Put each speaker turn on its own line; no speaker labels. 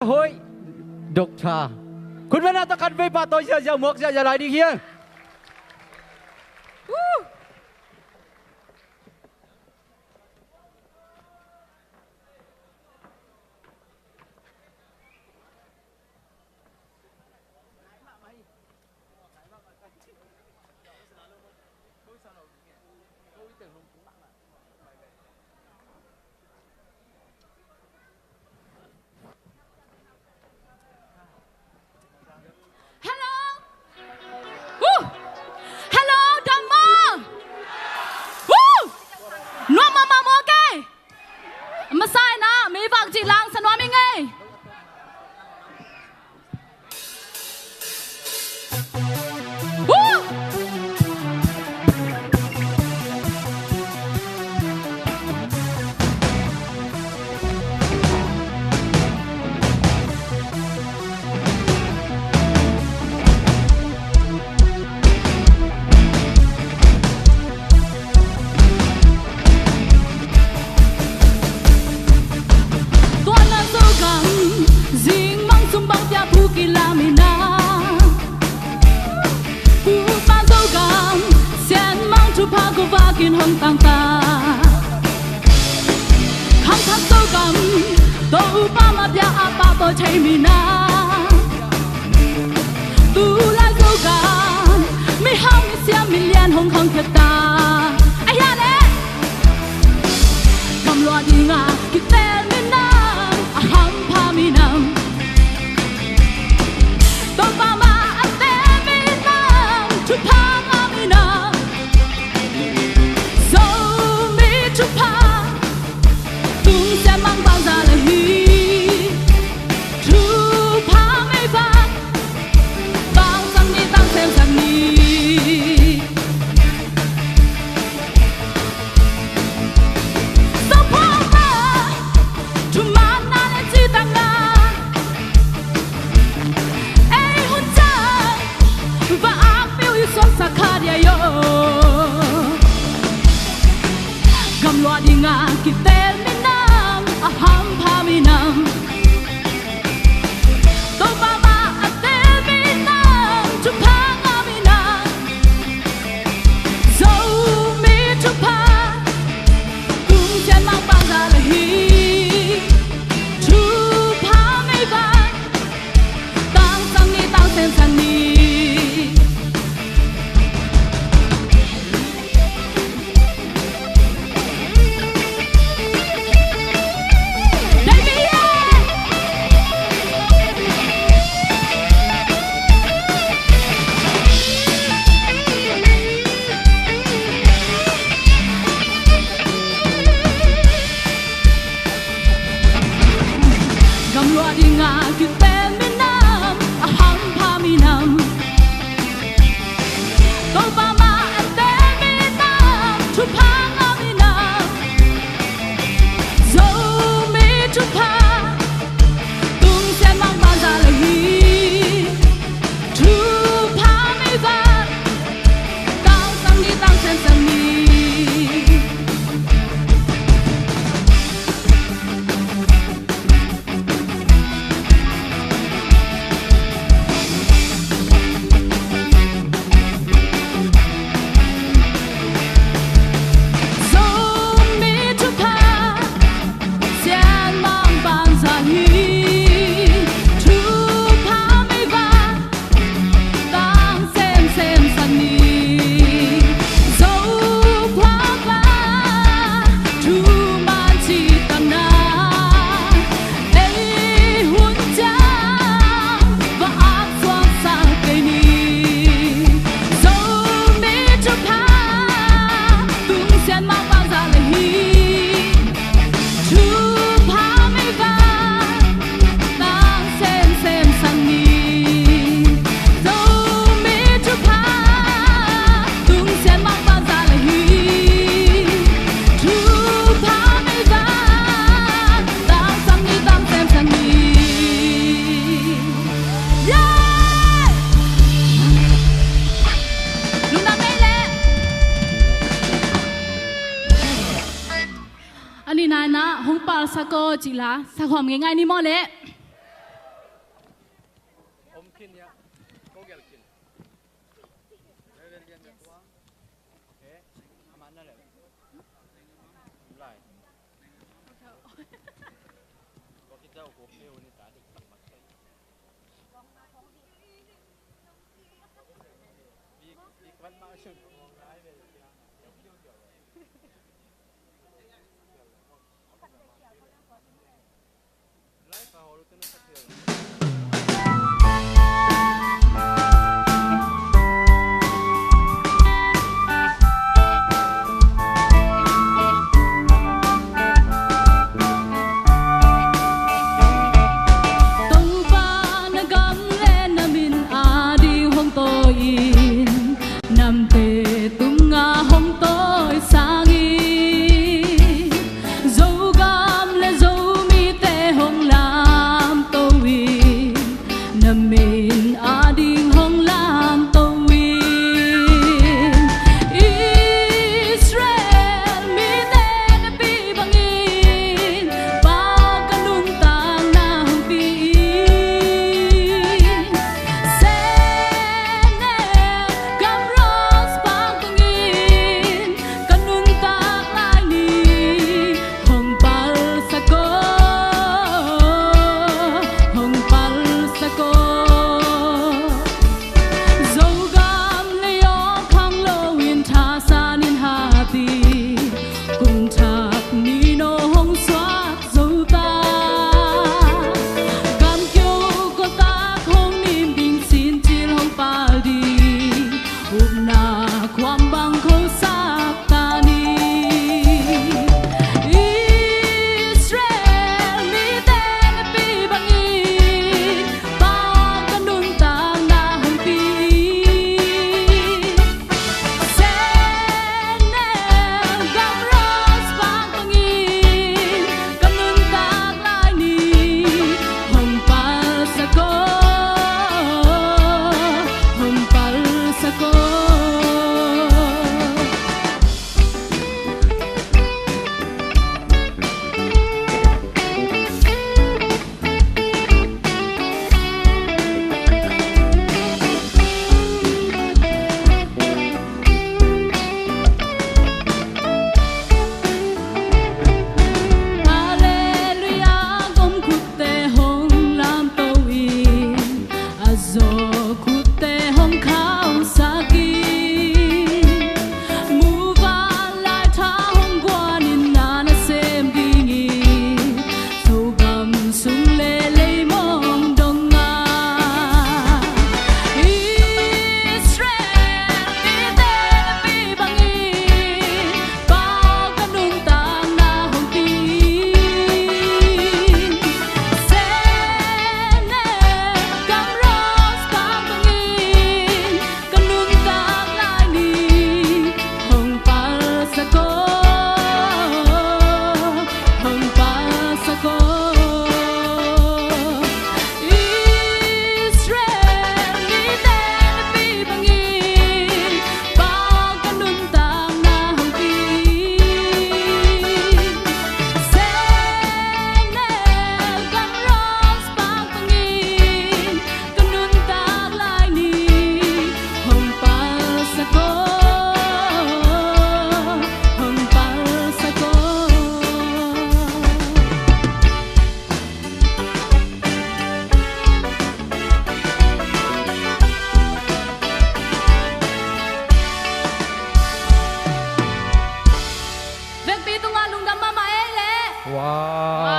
hối độc tràคุณแม่น่าต้องการไปป่าตัวเสียหมวกเสียอะไรดีเฮีย
อันนี้นายนะหงปาสะโกจิลาสะความง่ายๆนี่มอเละ
ya. Kau gelkin. Gelkin ya tuang. Okay. Aman lah. Lai. Kau kita kau kêu ni tadi tak makai. Di quan masuk ngomong lai về. Lai phải hồi tôi nó phát hiện.
Wow.